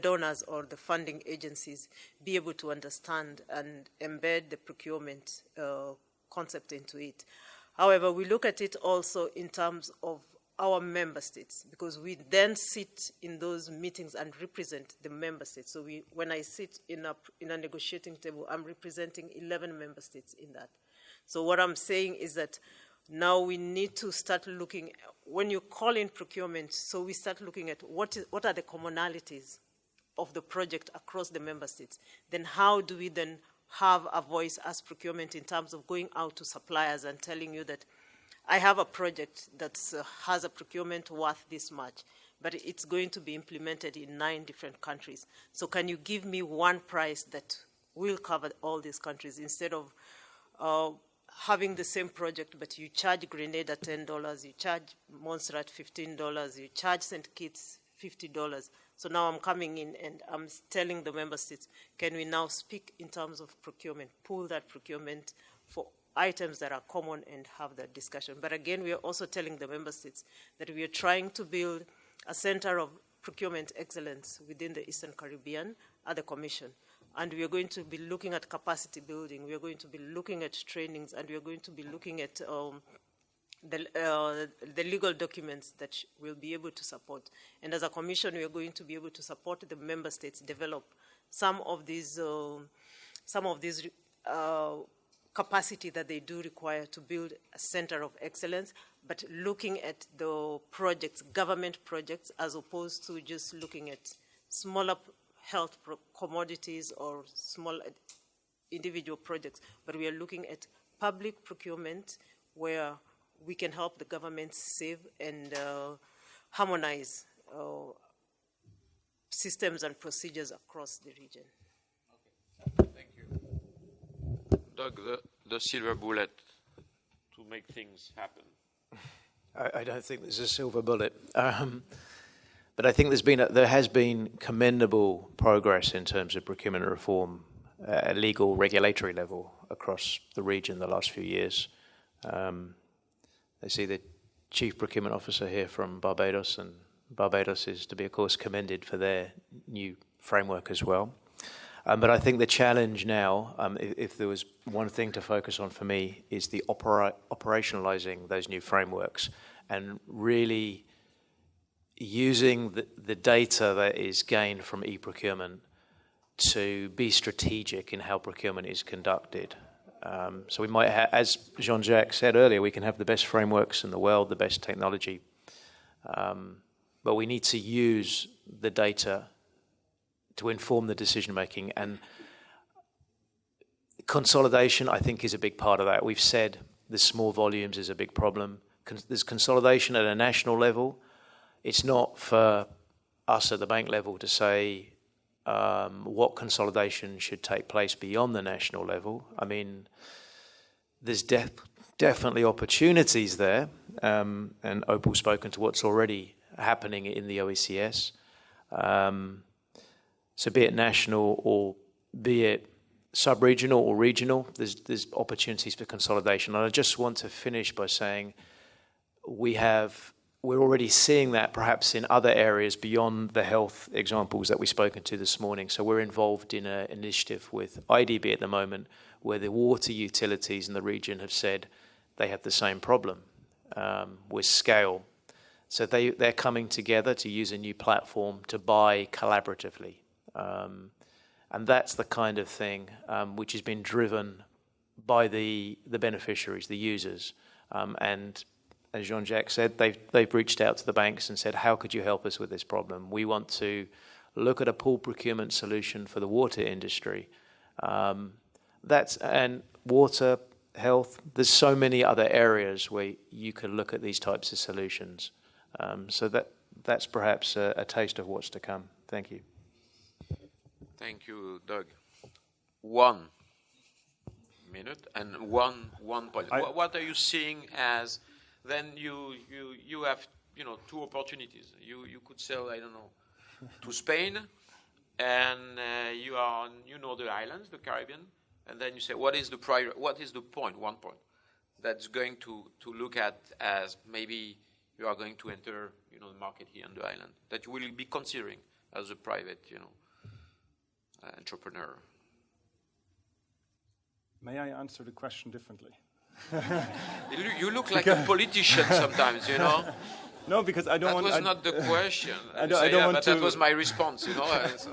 donors or the funding agencies be able to understand and embed the procurement concept into it. However, we look at it also in terms of our member states, because we then sit in those meetings and represent the member states. So when I sit in a negotiating table, I'm representing 11 member states in that. So what I'm saying is that now we need to start looking, when you call in procurement, so we start looking at what are the commonalities of the project across the member states. Then how do we then have a voice as procurement in terms of going out to suppliers and telling you that I have a project that has a procurement worth this much, but it's going to be implemented in 9 different countries. So can you give me one price that will cover all these countries instead of having the same project, but you charge Grenada $10, you charge Montserrat $15, you charge St. Kitts $50. So now I'm coming in and I'm telling the member states, can we now speak in terms of procurement, pool that procurement for items that are common and have that discussion. But again, we are also telling the member states that we are trying to build a center of procurement excellence within the Eastern Caribbean at the Commission. And we are going to be looking at capacity building, we are going to be looking at trainings, and we are going to be looking at the legal documents that we'll be able to support. And as a Commission, we are going to be able to support the member states develop some of these capacity that they do require to build a center of excellence, but looking at the projects, government projects, as opposed to just looking at smaller health commodities or small individual projects. But we are looking at public procurement where we can help the governments save and harmonize systems and procedures across the region. Okay. Thank you. Doug, the silver bullet to make things happen. I don't think there's a silver bullet. But I think there has been commendable progress in terms of procurement reform at a legal regulatory level across the region the last few years. I see the Chief Procurement Officer here from Barbados, and Barbados is to be, of course, commended for their new framework as well. But I think the challenge now, if there was one thing to focus on for me, is the operationalizing those new frameworks and really using the data that is gained from e-procurement to be strategic in how procurement is conducted. So we might have, as Jean-Jacques said earlier, we can have the best frameworks in the world, the best technology, but we need to use the data to inform the decision-making. And consolidation, I think, is a big part of that. We've said the small volumes is a big problem. There's consolidation at a national level. It's not for us at the bank level to say what consolidation should take place beyond the national level. I mean, there's definitely opportunities there, and Opal's spoken to what's already happening in the OECS. So be it national or be it sub-regional or regional, there's opportunities for consolidation. And I just want to finish by saying we're already seeing that perhaps in other areas beyond the health examples that we've spoken to this morning. So we're involved in an initiative with IDB at the moment where the water utilities in the region have said they have the same problem with scale. So they're coming together to use a new platform to buy collaboratively. And that's the kind of thing which has been driven by the beneficiaries, the users. And as Jean-Jacques said, they've reached out to the banks and said, how could you help us with this problem? We want to look at a pool procurement solution for the water industry. And water, health, there's so many other areas where you can look at these types of solutions. So that's perhaps a taste of what's to come. Thank you. Thank you, Doug. 1 minute and one point. What are you seeing as? Then you have two opportunities. You could sell, I don't know, to Spain, and you are on the islands, the Caribbean, and then you say what is the point? 1 point that's going to look at as maybe you are going to enter the market here on the island that you will be considering as a private entrepreneur. May I answer the question differently? You look like a politician sometimes, No, because I don't want. That was not the question. I don't want to. That was my response, So.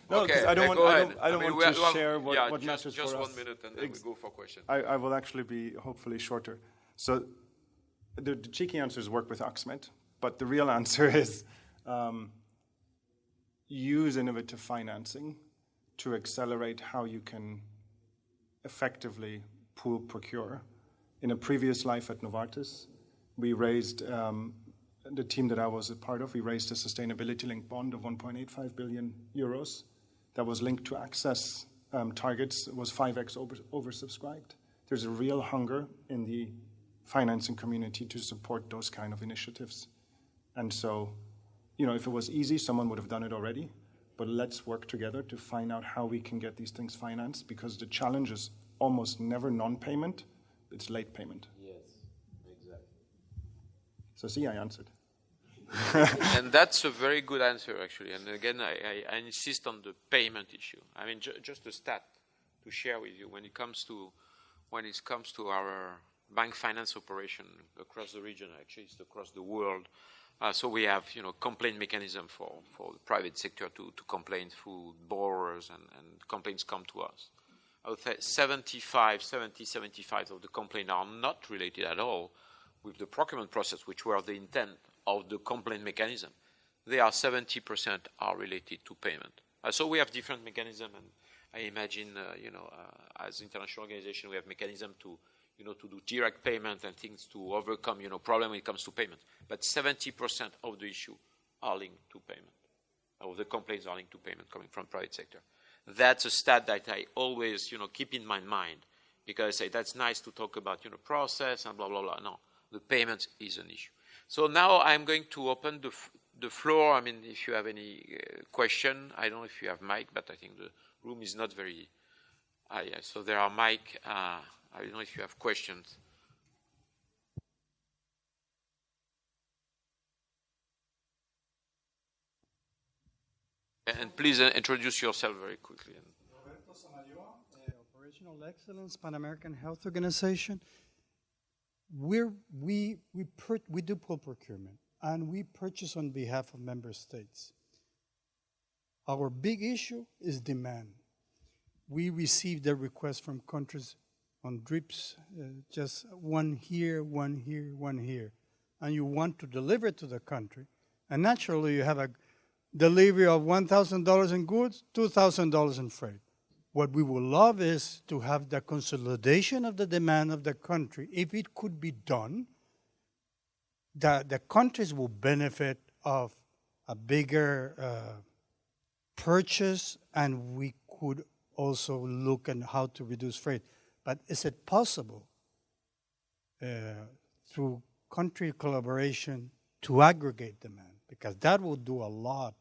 No, okay, I don't want. I don't want to share what just, matters just for us. Just 1 minute, and then we go for questions. I will actually be hopefully shorter. So, the cheeky answer is work with Oxmed, but the real answer is use innovative financing to accelerate how you can effectively pool procure. In a previous life at Novartis, we raised, the team that I was a part of, we raised a sustainability-linked bond of 1.85 billion euros that was linked to access targets. It was 5x oversubscribed. There's a real hunger in the financing community to support those kind of initiatives. And so, if it was easy, someone would have done it already. But let's work together to find out how we can get these things financed, because the challenge is almost never non-payment, it's late payment. Yes, exactly. So see, I answered. And that's a very good answer, actually. And again, I insist on the payment issue. I mean, just a stat to share with you when it comes to our bank finance operation across the region. Actually, it's across the world. So we have, complaint mechanism for the private sector to complain through borrowers, and complaints come to us. I would say 75 of the complaints are not related at all with the procurement process, which were the intent of the complaint mechanism. They are 70% are related to payment. So we have different mechanisms, and I imagine, as international organization, we have mechanism to, to do direct payment and things to overcome, problem when it comes to payment. But 70% of the issue are linked to payment, or the complaints are linked to payment coming from private sector. That's a stat that I always, keep in my mind, because I say that's nice to talk about, process and blah, blah, blah. No, the payment is an issue. So now I'm going to open the floor. I mean, if you have any question, I don't know if you have mic, but I think the room is not very, yeah, so there are mic. I don't know if you have questions. And please introduce yourself very quickly. Roberto Samayoa, Operational Excellence, Pan American Health Organization. We do pool procurement, and we purchase on behalf of member states. Our big issue is demand. We receive the requests from countries on drips, just one here, one here, one here. And you want to deliver to the country. And naturally, you have a delivery of $1,000 in goods, $2,000 in freight. What we would love is to have the consolidation of the demand of the country. If it could be done, the countries will benefit of a bigger purchase, and we could also look at how to reduce freight. But is it possible through country collaboration to aggregate demand? Because that will do a lot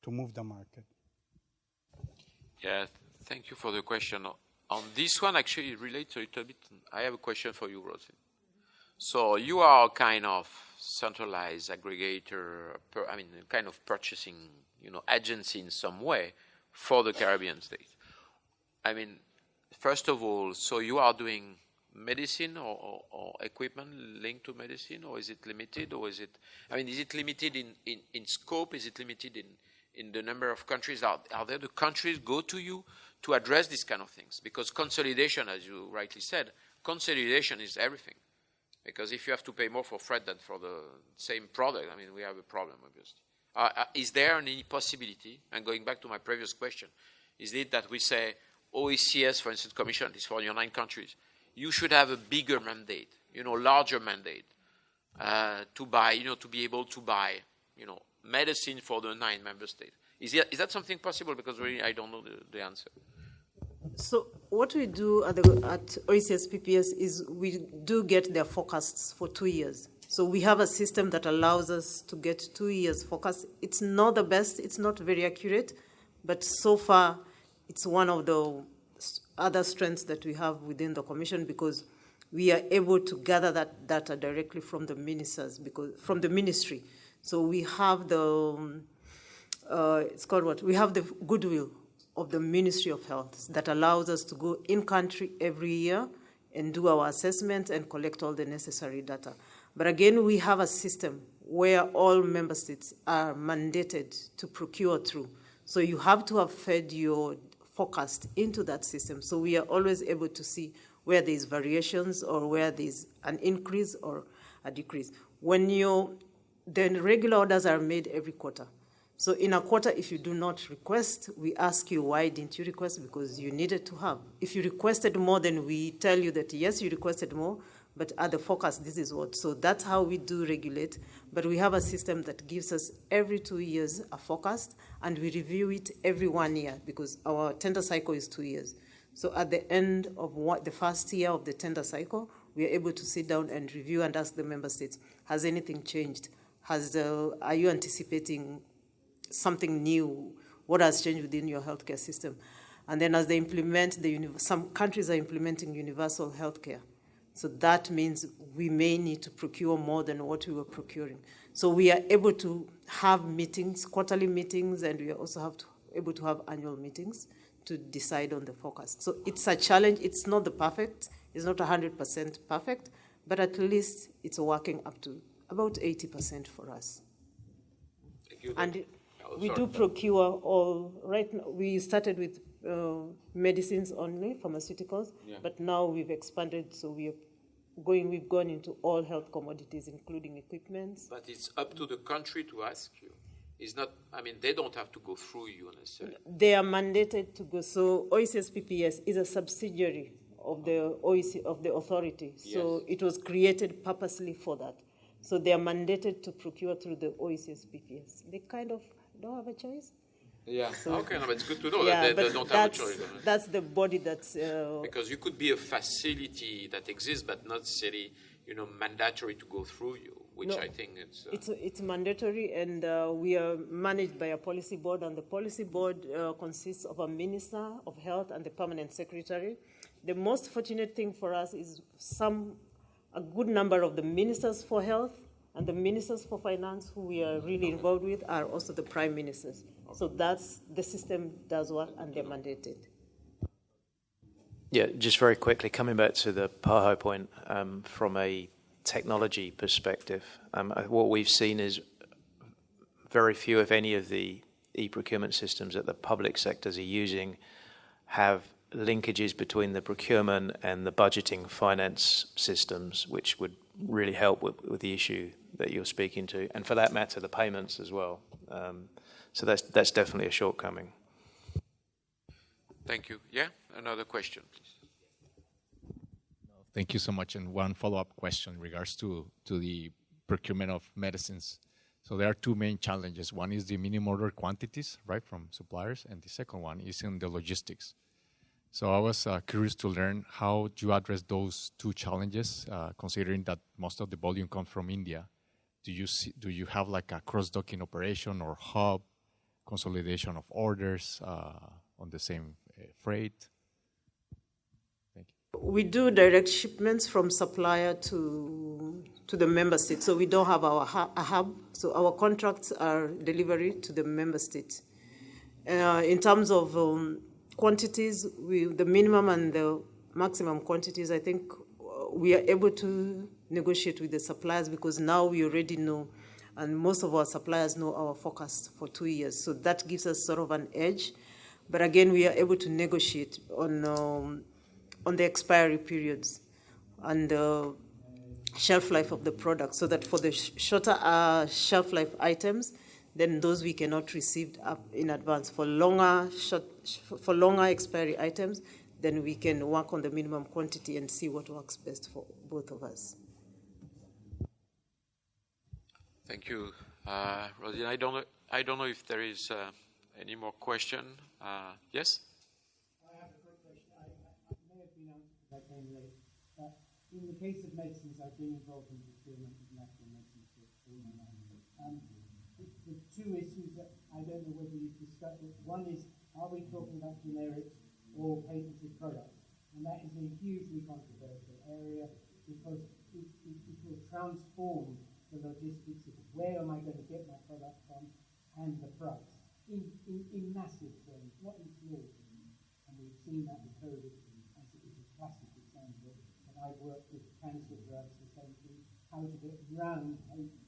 to move the market. Yeah, thank you for the question. On this one, actually, it relates a little bit. I have a question for you, Rosie. So you are a kind of centralized aggregator, kind of purchasing, agency in some way for the Caribbean states. I mean, first of all, so you are doing medicine or equipment linked to medicine, or is it limited, or is it limited in scope? Is it limited in the number of countries? Are there the countries go to you to address these kind of things? Because consolidation, as you rightly said, consolidation is everything. Because if you have to pay more for freight than for the same product, we have a problem, obviously. Is there any possibility, and going back to my previous question, is it that we say OECS, for instance, Commission, is for your 9 countries, you should have a bigger mandate, larger mandate, to buy, to be able to buy, medicine for the 9 member states. Is that something possible? Because really, I don't know the answer. So what we do at OECS PPS is we do get their forecasts for 2 years. So we have a system that allows us to get 2 years forecast. It's not the best, it's not very accurate, but so far it's one of the other strengths that we have within the Commission, because we are able to gather that data directly from the ministers, from the ministry. So we have it's called what? We have the goodwill of the Ministry of Health that allows us to go in country every year and do our assessment and collect all the necessary data. But again, we have a system where all member states are mandated to procure through. So you have to have fed your forecast into that system. So we are always able to see where there's variations or where there's an increase or a decrease. The regular orders are made every quarter. So in a quarter, if you do not request, we ask you, why didn't you request? Because you needed to have. If you requested more, then we tell you that, yes, you requested more, but at the forecast, this is what. So that's how we do regulate. But we have a system that gives us every 2 years a forecast, and we review it every 1 year, because our tender cycle is 2 years. So at the end of the first year of the tender cycle, we are able to sit down and review and ask the member states, has anything changed? Are you anticipating something new? What has changed within your healthcare system? And then as they implement, some countries are implementing universal healthcare. So that means we may need to procure more than what we were procuring. So we are able to have meetings, quarterly meetings, and we are also able to have annual meetings to decide on the forecast. So it's a challenge. It's not it's not 100% perfect, but at least it's working up to about 80% for us. Thank you. And we do procure all, right now, we started with medicines only, pharmaceuticals, but now we've expanded, so we've gone into all health commodities, including equipment. But it's up to the country to ask you. It's not, I mean, they don't have to go through you necessarily. They are mandated to go. So OECS PPS is a subsidiary of the authority. Yes. So it was created purposely for that. So they are mandated to procure through the OECS PPS. They kind of don't have a choice. Yeah. So, okay, no, but it's good to know yeah, that they don't have a choice. That's the body that's... because you could be a facility that exists, but not necessarily, mandatory to go through you, which No, I think it's mandatory, and we are managed by a policy board, and the policy board consists of a minister of health and the permanent secretary. The most fortunate thing for us is a good number of the ministers for health and the ministers for finance, who we are really involved with, are also the prime ministers. So that's, the system does work, and they're mandated. Yeah, just very quickly, coming back to the PAHO point, from a technology perspective, what we've seen is very few, if any, of the e-procurement systems that the public sectors are using have linkages between the procurement and the budgeting finance systems, which would really help with the issue that you're speaking to, and for that matter, the payments as well. So that's definitely a shortcoming. Thank you. Yeah, another question, please. Thank you so much. And one follow-up question in regards to the procurement of medicines. So there are two main challenges. One is the minimum order quantities, right, from suppliers, and the second one is in the logistics. So I was curious to learn how do you address those two challenges, considering that most of the volume comes from India. Do you have like a cross-docking operation or hub, consolidation of orders on the same freight? Thank you. We do direct shipments from supplier to the member state. So we don't have a hub. So our contracts are delivery to the member state. In terms of quantities, the minimum and the maximum quantities, I think we are able to negotiate with the suppliers, because now we already know, and most of our suppliers know our forecast for 2 years. So that gives us sort of an edge. But again, we are able to negotiate on the expiry periods and the shelf life of the product, so that for the shorter shelf life items, then those we cannot receive up in advance. For longer expiry items, then we can work on the minimum quantity and see what works best for both of us. Thank you, Rosine. I don't know if there is any more question. Yes? I have a quick question. I may have been answered because I came late. In the case of medicines, I've been involved in procurement of national medicines for 4 months. The two issues that I don't know whether you've discussed it. One is, are we talking about generics or patented products? And that is a hugely controversial area, because it will transform the logistics of where am I going to get my product from and the price in massive terms, not in small terms. And we've seen that with COVID as it is a classic example. And I've worked with cancer drugs, the same thing. How to get round patents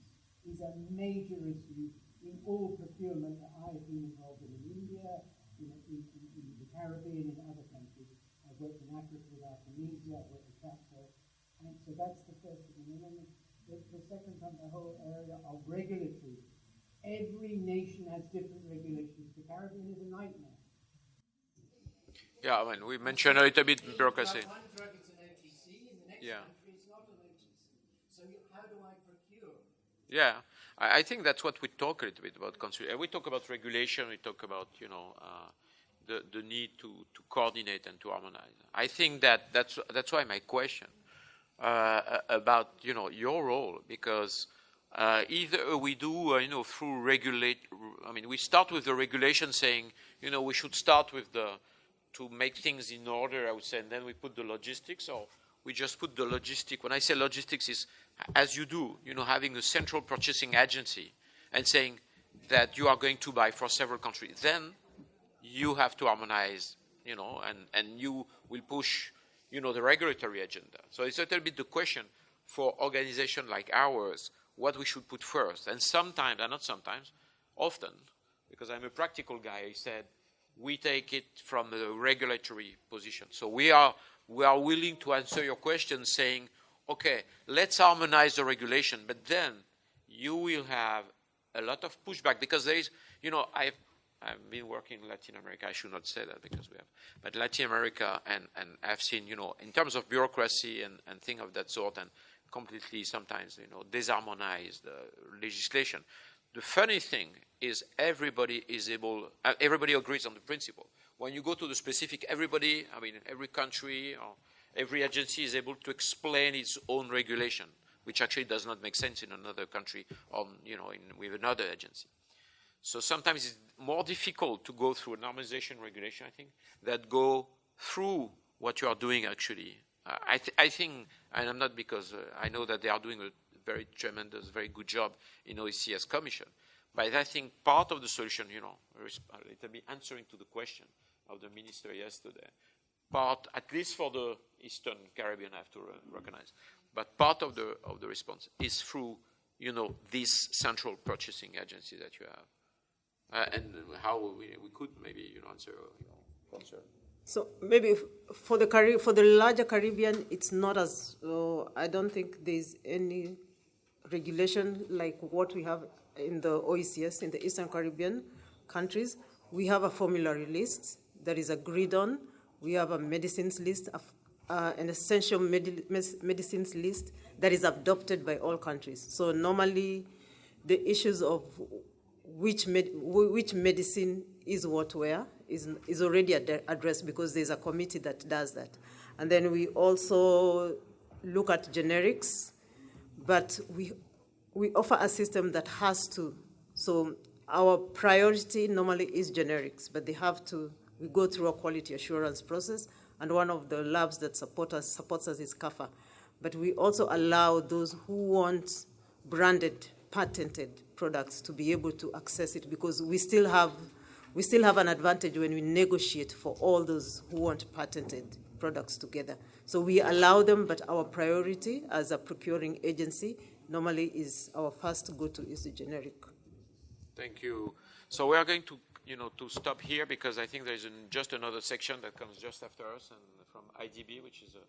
is a major issue in all procurement that I've been involved in India, in the Caribbean, in other countries. I've worked in Africa with Artemisia, I've worked with Capco. And so that's the first thing. And then the second one, the whole area of regulatory. Every nation has different regulations. The Caribbean is a nightmare. Yeah, I mean, we mentioned a little bit bureaucracy. One drug is an OTC, in the next country it's not an OTC. So how do I procure? Yeah, I think that's what we talk a little bit about. We talk about regulation. We talk about the need to coordinate and to harmonize. I think that's why my question about your role, because either we do through regulate. I mean, we start with the regulation saying we should start with to make things in order, I would say, and then we put the logistics, or we just put the logistic. When I say logistics, is as you do, having a central purchasing agency and saying that you are going to buy for several countries. Then you have to harmonize, and you will push, the regulatory agenda. So it's a little bit the question for organizations like ours, what we should put first. And sometimes, and not sometimes, often, because I'm a practical guy, I said, we take it from a regulatory position. So we are willing to answer your question saying, okay, let's harmonize the regulation, but then you will have a lot of pushback because there is, I've been working in Latin America. I should not say that because we have, but Latin America, and I've seen, in terms of bureaucracy and things of that sort, and completely sometimes, disharmonized legislation. The funny thing is everybody agrees on the principle. When you go to the specific, every country or every agency is able to explain its own regulation, which actually does not make sense in another country or, with another agency. So sometimes it's more difficult to go through a normalization regulation, I think, that go through what you are doing actually. I think, and I'm not because I know that they are doing a very tremendous, very good job in OECS Commission. But I think part of the solution, a little bit answering to the question of the minister yesterday, part, at least for the Eastern Caribbean, I have to recognize, but part of the response is through, this central purchasing agency that you have. And how we could maybe, answer your concern. So maybe for the larger Caribbean, it's not as, I don't think there's any regulation like what we have in the OECS, in the Eastern Caribbean countries. We have a formulary list that is agreed on. We have a medicines list, an essential medicines list that is adopted by all countries. So normally the issues of which medicine is what where is already addressed because there's a committee that does that. And then we also look at generics, but we offer a system that has to. So our priority normally is generics, but we go through a quality assurance process, and one of the labs that supports us is CAFA. But we also allow those who want branded, patented products to be able to access it because we still have an advantage when we negotiate for all those who want patented products together. So we allow them, but our priority as a procuring agency normally is our first go-to is the generic. Thank you. So we are going to, to stop here because I think there's just another section that comes just after us and from IDB, which is a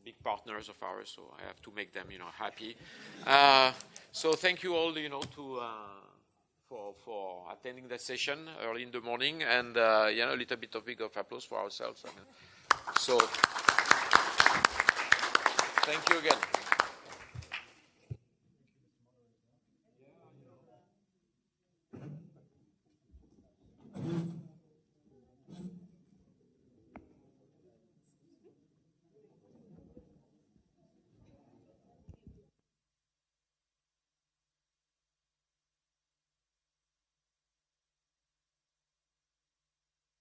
big partners of ours. So I have to make them, happy. So thank you all, for attending that session early in the morning, and a little bit of big of applause for ourselves. So thank you again.